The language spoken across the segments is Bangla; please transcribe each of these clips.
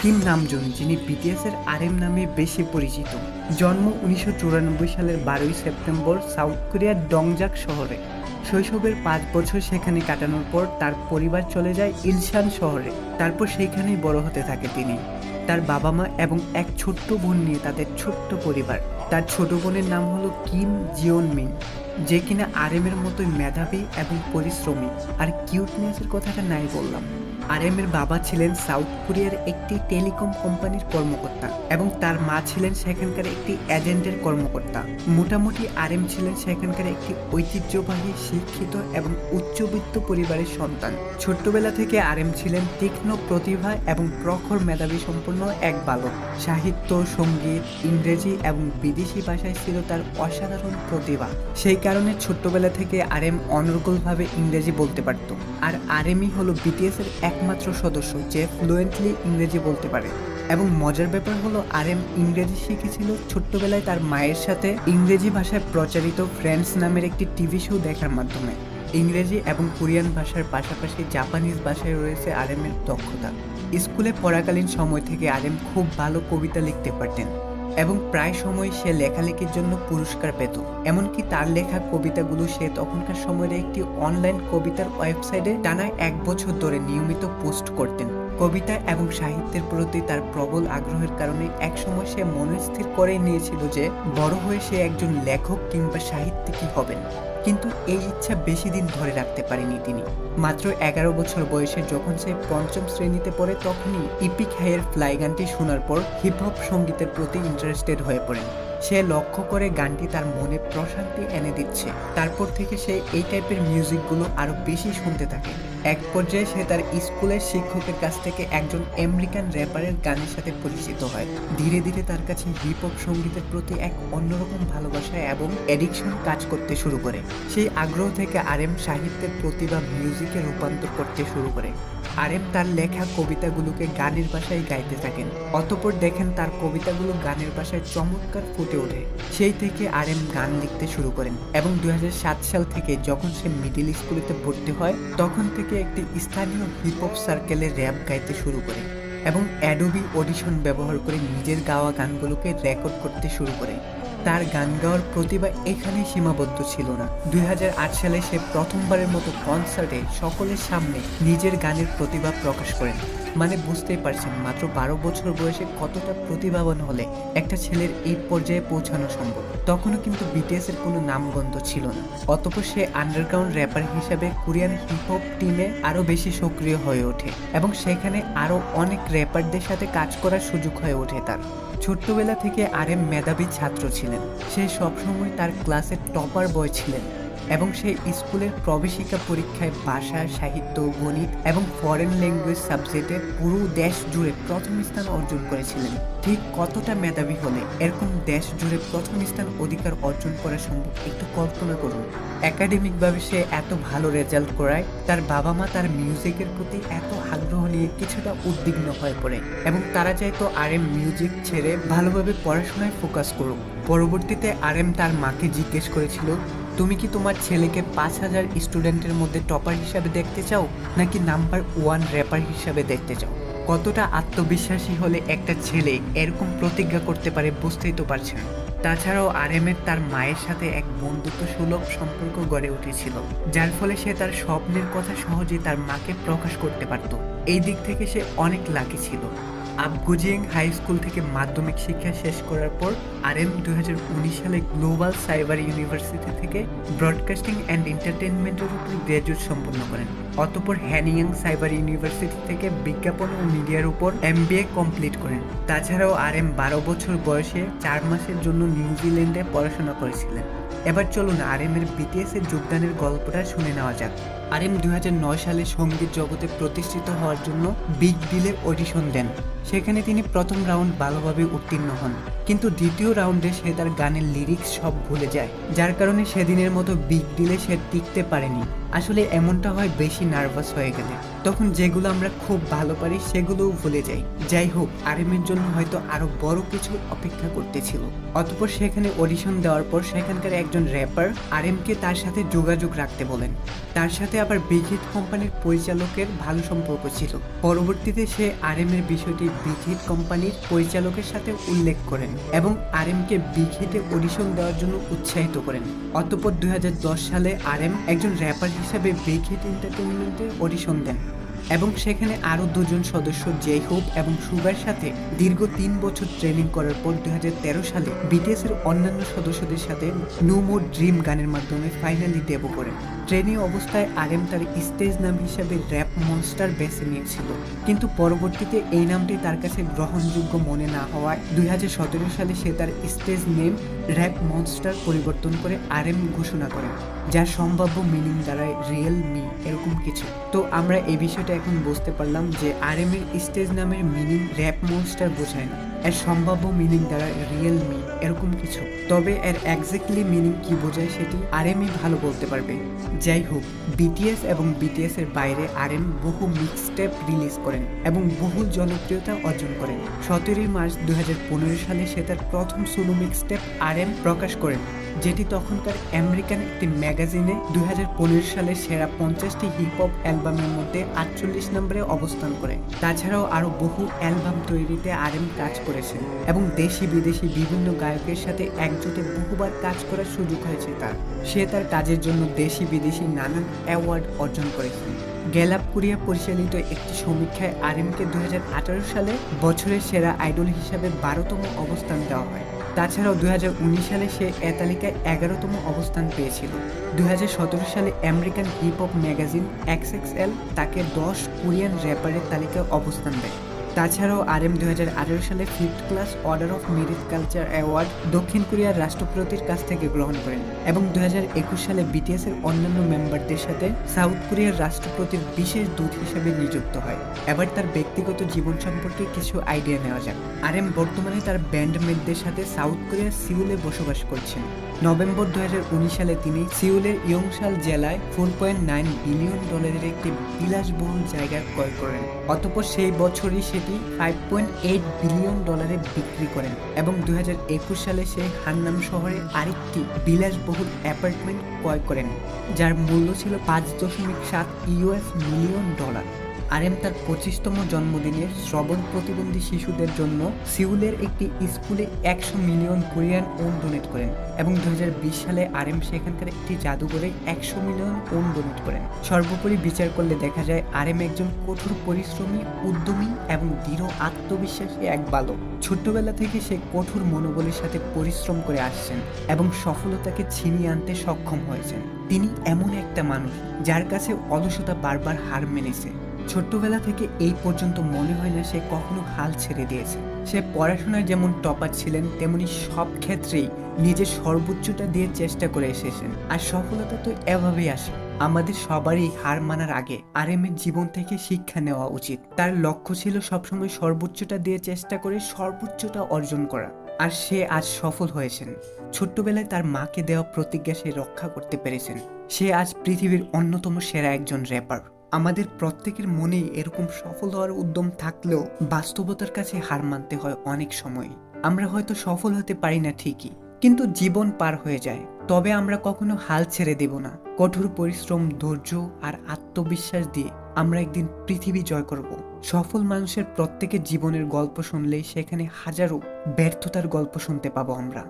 কিম নামজুন, যিনি বিটিএস এর আরএম নামে বেশি পরিচিত। জন্ম 1994 সালের 12 সেপ্টেম্বর সাউথ কোরিয়ার ডংজাক শহরে। শৈশবের 5 বছর সেখানে কাটানোর পর তার পরিবার চলে যায় ইলসান শহরে। তারপর সেইখানেই বড় হতে থাকে তিনি। তার বাবা মা এবং এক ছোট্ট বোন নিয়ে তাদের ছোট্ট পরিবার। তার ছোট বোনের নাম হলো কিম জিওন মিন, যে কিনা আরএম এর মতোই মেধাবী এবং পরিশ্রমী। আর কিউটনেসের কথাটা নাই বললাম। আরএম এর বাবা ছিলেন সাউথ কোরিয়ার একটি টেলিকম কোম্পানির কর্মকর্তা এবং তার মা ছিলেন সেখানকার একটি এজেন্টের কর্মকর্তা। মোটামুটি আরএম ছিলেন সেখানকার একটি ঐতিহ্যবাহী, শিক্ষিত এবং উচ্চবিত্ত পরিবারের সন্তান। ছোট্টবেলা থেকে আরএম ছিলেন তীক্ষ্ণ প্রতিভা এবং প্রখর মেধাবী সম্পন্ন এক বালক। সাহিত্য, সঙ্গীত, ইংরেজি এবং বিদেশি ভাষায় ছিল তার অসাধারণ প্রতিভা। সেই কারণে ছোট্টবেলা থেকে আরএম অনর্গলভাবে ইংরেজি বলতে পারত। আর আরএমই হলো বিটিএস এর একমাত্র সদস্য যে ফ্লুয়েন্টলি ইংরেজি বলতে পারে। এবং মজার ব্যাপার হলো আরএম ইংরেজি শিখেছিল ছোট্টবেলায় তার মায়ের সাথে ইংরেজি ভাষায় প্রচারিত ফ্রেন্ডস নামের একটি টিভি শো দেখার মাধ্যমে। ইংরেজি এবং কোরিয়ান ভাষার পাশাপাশি জাপানিজ ভাষায় রয়েছে আরএম এর দক্ষতা। স্কুলে পড়াকালীন সময় থেকে আরএম খুব ভালো কবিতা লিখতে পারতেন এবং প্রায় সময় সে লেখালেখির জন্য পুরস্কার পেত। এমনকি তার লেখা কবিতাগুলো সে তখনকার সময়ের একটি অনলাইন কবিতার ওয়েবসাইটে টানা 1 বছর ধরে নিয়মিত পোস্ট করতেন। কবিতা এবং সাহিত্যের প্রতি তার প্রবল আগ্রহের কারণে একসময় সে মনস্থির করে নিয়েছিল যে বড় হয়ে সে একজন লেখক কিংবা সাহিত্যিকই হবেন। কিন্তু এই ইচ্ছা বেশি দিন ধরে রাখতে পারেনি তিনি। মাত্র 11 বছর বয়সে যখন সে 5ম শ্রেণীতে পড়ে তখনই ইপিক হাইয়ের ফ্লাই গানটি শোনার পর হিপহপ সঙ্গীতের প্রতি ইন্টারেস্টেড হয়ে পড়েন। সে লক্ষ্য করে গানটি তার মনে প্রশান্তি এনে দিচ্ছে। তারপর থেকে সে এই টাইপের মিউজিকগুলো আরো বেশি শুনতে থাকে। এক পর্যায়ে সে তার স্কুলের শিক্ষকের কাছ থেকে একজন আমেরিকান র্যাপারের গানের সাথে পরিচিত হয়। ধীরে ধীরে তার কাছে হিপহপ সঙ্গীতের প্রতি এক অন্যরকম ভালোবাসা এবং অ্যাডিকশন কাজ করতে শুরু করে। সেই আগ্রহ থেকে আরএম সাহিত্যের প্রতিভা মিউজিকে রূপান্তর করতে শুরু করে। আরএম তার লেখা কবিতাগুলোকে গানের ভাষায় গাইতে থাকেন। অতঃপর দেখেন তার কবিতাগুলো গানের ভাষায় চমৎকার ফুটে ওঠে। সেই থেকে আরএম গান লিখতে শুরু করেন এবং 2007 সাল থেকে যখন সে মিডল স্কুলেতে ভর্তি হয় তখন থেকে একটি স্থানীয় হিপহপ সার্কেলে র্যাপ গাইতে শুরু করে এবং অ্যাডোবি অডিশন ব্যবহার করে নিজের গাওয়া গানগুলোকে রেকর্ড করতে শুরু করে। তার গান গাওয়ার প্রতিভা এখানেই সীমাবদ্ধ ছিল না। 2008 সালে সে প্রথমবারের মতো কনসার্টে সকলের সামনে নিজের গানের প্রতিভা প্রকাশ করেন। মানে বুঝতেই পারছেন মাত্র 12 বছর বয়সে কতটা প্রতিভাবান হলে একটা ছেলের এই পর্যায়ে পৌঁছানো সম্ভব। তখনও কিন্তু বিটিএস এর কোনো নামগন্ধ ছিল না। অতঃপর সে আন্ডারগ্রাউন্ড র্যাপার হিসাবে কোরিয়ান হিপহপ টিমে আরো বেশি সক্রিয় হয়ে ওঠে এবং সেখানে আরো অনেক র্যাপারদের সাথে কাজ করার সুযোগ হয়ে ওঠে তার। ছোট্টবেলা থেকে আরএম মেধাবী ছাত্র ছিলেন। সে সবসময় তার ক্লাসের টপার বয় ছিলেন এবং সে স্কুলের প্রবেশিকা পরীক্ষায় ভাষা, সাহিত্য, গণিত এবং ফরেন ল্যাঙ্গুয়েজ সাবজেক্টে পুরো দেশ জুড়ে প্রথম স্থান অর্জন করেছিলেন। ঠিক কতটা মেধাবী হলে এরকম দেশ জুড়ে প্রথম স্থান অধিকার অর্জন করা সম্ভব একটু কল্পনা করুন। একাডেমিকভাবে সে এত ভালো রেজাল্ট করায় তার বাবা মা তার মিউজিকের প্রতি এত আগ্রহ নিয়ে কিছুটা উদ্বিগ্ন হয়ে পড়ে এবং তারা চাইতো আরএম মিউজিক ছেড়ে ভালোভাবে পড়াশোনায় ফোকাস করুক। পরবর্তীতে আরএম তার মাকে জিজ্ঞেস করেছিল, তুমি কি তোমার ছেলেকে 5000 স্টুডেন্টের মধ্যে টপার হিসাবে দেখতে চাও নাকি নাম্বার 1 র্যাপার হিসাবে দেখতে চাও? কতটা আত্মবিশ্বাসী হলে একটা ছেলে এরকম প্রতিজ্ঞা করতে পারে বুঝতেই তো পারছেন। তাছাড়াও আরএম এর তার মায়ের সাথে এক বন্ধুত্ব সুলভ সম্পর্ক গড়ে উঠেছিল, যার ফলে সে তার স্বপ্নের কথা সহজেই তার মাকে প্রকাশ করতে পারত। এই দিক থেকে সে অনেক লাকি ছিল। আবগুজিং হাই স্কুল থেকে মাধ্যমিক শিক্ষা শেষ করার পর আরএম 2019 সালে গ্লোবাল সাইবার ইউনিভার্সিটি থেকে ব্রডকাস্টিং অ্যান্ড এন্টারটেইনমেন্টের উপর গ্র্যাজুয়েট সম্পন্ন করেন। অতঃপর হ্যানিয়াং সাইবার ইউনিভার্সিটি থেকে বিজ্ঞাপন ও মিডিয়ার উপর এমবিএ কমপ্লিট করেন। তাছাড়াও আরএম 12 বছর বয়সে 4 মাসের জন্য নিউজিল্যান্ডে পড়াশোনা করেছিলেন। এবার চলুন আরএম এর বিটিএস এর যোগদানের গল্পটা শুনে নেওয়া যাক। আরএম 2009 সালে সঙ্গীত জগতে প্রতিষ্ঠিত হওয়ার জন্য বিগ ডিলে অডিশন দেন। সেখানে তিনি প্রথম রাউন্ড ভালোভাবে উত্তীর্ণ হন, কিন্তু দ্বিতীয় রাউন্ডে সে তার গানের লিরিক্স সব ভুলে যায়, যার কারণে সেদিনের মতো বিগ ডিলে সে টিকতে পারেনি। আসলে এমনটা হয় বেশি নার্ভাস হয়ে গেলে, তখন যেগুলো আমরা খুব ভালো পারি সেগুলোও ভুলে যাই। যাই হোক, আরএমের জন্য হয়তো আরো বড় কিছু অপেক্ষা করতেছিল। অতঃপর সেখানে অডিশন দেওয়ার পর সেখানকার একজন র্যাপার আরএমকে তার সাথে যোগাযোগ রাখতে বলেন। তার সাথে আবার বিগ হিট কোম্পানির পরিচালকের ভালো সম্পর্ক ছিল। পরবর্তীতে সে RM এর বিষয়টি বিগ হিট কোম্পানির পরিচালকের সাথে উল্লেখ করেন এবং RM কে বিগ হিটে অডিশন দেওয়ার জন্য উৎসাহিত করেন। অতঃপর 2010 সালে RM একজন র্যাপার হিসেবে বিগ হিট এন্টারটেইনমেন্টে অডিশন দেন এবং সেখানে আরো দুজন সদস্য জে হোপ এবং সুগার সাথে দীর্ঘ 3 বছর ট্রেনিং করার পর 2013 সালে BTS এর অন্যান্য সদস্যদের সাথে নো মোর ড্রিম গানের মাধ্যমে ফাইনালি ডেবু করেন। ট্রেনিং অবস্থায় RM তার স্টেজ নাম হিসেবে র্যাপ মনস্টার বেছে নিয়েছিল, কিন্তু পরবর্তীতে এই নামটি তার কাছে গ্রহণযোগ্য মনে না হওয়ায় 2017 সালে সে তার স্টেজ নেম র্যাপ মনস্টার পরিবর্তন করে RM ঘোষণা করেন, যার সম্ভাব্য মিনিং দাঁড়ায় রিয়েল মি এরকম কিছু। তো আমরা এই বিষয়টা এখন বুঝতে পারলাম যে RM এর স্টেজ নামের মিনিং র্যাপ মনস্টার বোঝায় না, এর সম্ভাব্য মিনিং দাঁড়ায় রিয়েল মি এরকম কিছু। তবে এর এক্স্যাক্টলি মিনিং কি বোঝায় সেটি RM ভালো বলতে পারবে। যাই হোক, BTS এবং BTS এর বাইরে RM বহু মিক্সটেপ রিলিজ করেন এবং বহু জনপ্রিয়তা অর্জন করেন। 17 মার্চ 2015 সালে সে তার প্রথম সোলো মিক্সটেপ RM প্রকাশ করেন, যেটি তখনকার আমেরিকান একটি ম্যাগাজিনে 2015 সালে সেরা 50টি হিপ হপ অ্যালবামের মধ্যে 48 নম্বরে অবস্থান করে। তাছাড়াও আরো বহু অ্যালবাম তৈরিতে RM কাজ করেছেন এবং দেশি বিদেশি বিভিন্ন গায়কের সাথে একজোটে বহুবার কাজ করার সুযোগ হয়েছে তার। সে তার কাজের জন্য দেশি বিদেশি নানান অ্যাওয়ার্ড অর্জন করেছেন। গ্যালাপ কোরিয়া পরিচালিত একটি সমীক্ষায় RM কে 2018 সালে বছরের সেরা আইডল হিসাবে 12তম অবস্থান দেওয়া হয়। তাছাড়াও 2019 সালে সে এ তালিকায় 11তম অবস্থান পেয়েছিল। 2017 সালে American hip hop magazine XXL তাকে 10 কোরিয়ান র্যাপারের তালিকায় অবস্থান দেয়। তাছাড়াও RM 2018 সালে 5th class order of merit culture award দক্ষিণ কোরিয়ার রাষ্ট্রপতির কাছ থেকে গ্রহণ করেন এবং 2021 সালে BTS এর অন্যান্য মেম্বারদের সাথে সাউথ কোরিয়ার রাষ্ট্রপতির বিশেষ দূত হিসেবে নিযুক্ত হয়। এবার তার ব্যক্তিগত জীবন সম্পর্কে কিছু আইডিয়া নেওয়া যাক। RM বর্তমানে তার ব্যান্ডমেটদের সাথে সাউথ কোরিয়ার সিউলে বসবাস করছেন। নভেম্বর 2019 সালে তিনি সিউলের ইয়ংসাল জেলায় $4.9 বিলিয়ন একটি বিলাসবহুল জায়গা ক্রয় করেন। অতঃপর সেই বছরই সেটি $5.8 বিলিয়ন বিক্রি করেন এবং 2021 সালে সে হান্নাম শহরে আরেকটি বিলাসবহুল অ্যাপার্টমেন্ট ক্রয় করেন, যার মূল্য ছিল $5.7 মিলিয়ন। RM তার 25তম জন্মদিনে শ্রবণ প্রতিবন্ধী শিশুদের জন্য সিউলের একটি স্কুলে 100 মিলিয়ন কোরিয়ান ওন ডোনেট করেন এবং 2020 সালে RM সেখানকার একটি জাদুঘরে 100 মিলিয়ন ওন ডোনেট করেন। সর্বোপরি বিচার করলে দেখা যায় RM একজন কঠোর পরিশ্রমী, উদ্যমী এবং দৃঢ় আত্মবিশ্বাসী এক বালক। ছোট্টবেলা থেকে সে কঠোর মনোবলের সাথে পরিশ্রম করে আসছেন এবং সফলতাকে ছিনিয়ে আনতে সক্ষম হয়েছেন। তিনি এমন একটা মানুষ যার কাছে অলসতা বারবার হার মেনেছে। ছোট্টবেলা থেকে এই পর্যন্ত মনে হয় না সে কখনো হাল ছেড়ে দিয়েছে। সে পড়াশোনায় যেমন টপার ছিলেন, তেমনি সব ক্ষেত্রেই নিজের সর্বোচ্চটা দিয়ে চেষ্টা করে এসেছেন। আর সফলতা তো এভাবেই আসে। আমাদের সবারই হার মানার আগে RM এর জীবন থেকে শিক্ষা নেওয়া উচিত। তার লক্ষ্য ছিল সবসময় সর্বোচ্চটা দিয়ে চেষ্টা করে সর্বোচ্চটা অর্জন করা, আর সে আজ সফল হয়েছেন। ছোট্টবেলায় তার মাকে দেওয়া প্রতিজ্ঞা সে রক্ষা করতে পেরেছেন। সে আজ পৃথিবীর অন্যতম সেরা একজন র্যাপার। আমাদের প্রত্যেকের মনেই এরকম সফল হওয়ার উদ্যম থাকলেও বাস্তবতার কাছে হার মানতে হয় অনেক সময়। আমরা হয়তো সফল হতে পারি না ঠিকই, কিন্তু জীবন পার হয়ে যায়। তবে আমরা কখনো হাল ছেড়ে দেব না। কঠোর পরিশ্রম, ধৈর্য আর আত্মবিশ্বাস দিয়ে আমরা একদিন পৃথিবী জয় করব। সফল মানুষের প্রত্যেকের জীবনের গল্প শুনলেই সেখানে হাজারো ব্যর্থতার গল্প শুনতে পাবো আমরা।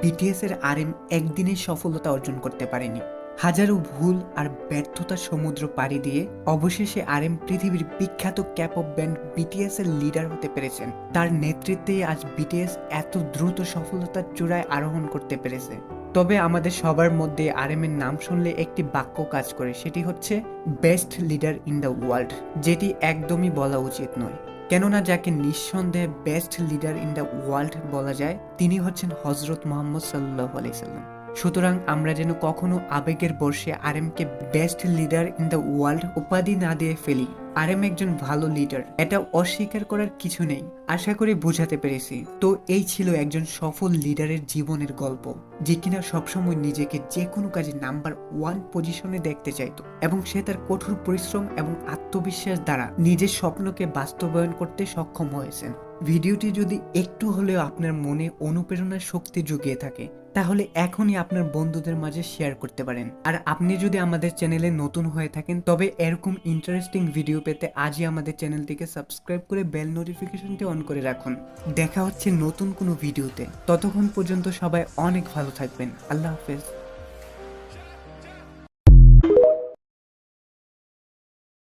BTS এর RM একদিনেই সফলতা অর্জন করতে পারেনি। হাজারো ভুল আর ব্যর্থতার সমুদ্র পাড়ি দিয়ে অবশেষে RM পৃথিবীর বিখ্যাত ক্যাপপ ব্যান্ড BTS এর লিডার হতে পেরেছেন। তার নেতৃত্বেই আজ BTS এত দ্রুত সফলতার চূড়ায় আরোহণ করতে পেরেছে। তবে আমাদের সবার মধ্যে RM এর নাম শুনলে একটি বাক্য কাজ করে, সেটি হচ্ছে best leader in the world, যেটি একদমই বলা উচিত নয়। কেননা যাকে নিঃসন্দেহে best leader in the world বলা যায় তিনি হচ্ছেন হযরত মুহাম্মদ সাল্লাল্লাহু আলাইহি সাল্লাম। সুতরাং আমরা যেন কখনো আবেগের বর্ষে RM K best leader in the world উপাধি না দিয়ে ফেলি। RM একজন ভালো লিডার, এটা অস্বীকার করার কিছু নেই। আশা করি বোঝাতে পেরেছি। তো এই ছিল একজন সফল লিডারের জীবনের গল্প, যে কিনা সবসময় নিজেকে যে কোনো কাজে নাম্বার 1 পজিশনে দেখতে চাইতো এবং সে তার কঠোর পরিশ্রম এবং আত্মবিশ্বাস দ্বারা নিজের স্বপ্নকে বাস্তবায়ন করতে সক্ষম হয়েছেন। ভিডিওটি যদি একটু হলেও আপনার মনে অনুপ্রেরণার শক্তি জুগিয়ে থাকে তাহলে এখনই আপনার বন্ধুদের মাঝে শেয়ার করতে পারেন। আর আপনি যদি আমাদের চ্যানেলে নতুন হয়ে থাকেন তবে এরকম ইন্টারেস্টিং ভিডিও পেতে আজই আমাদের চ্যানেলটিকে সাবস্ক্রাইব করে বেল নোটিফিকেশনটি অন করে রাখুন। দেখা হচ্ছে নতুন কোনো ভিডিওতে, ততক্ষণ পর্যন্ত সবাই অনেক ভালো থাকবেন। আল্লাহ হাফেজ।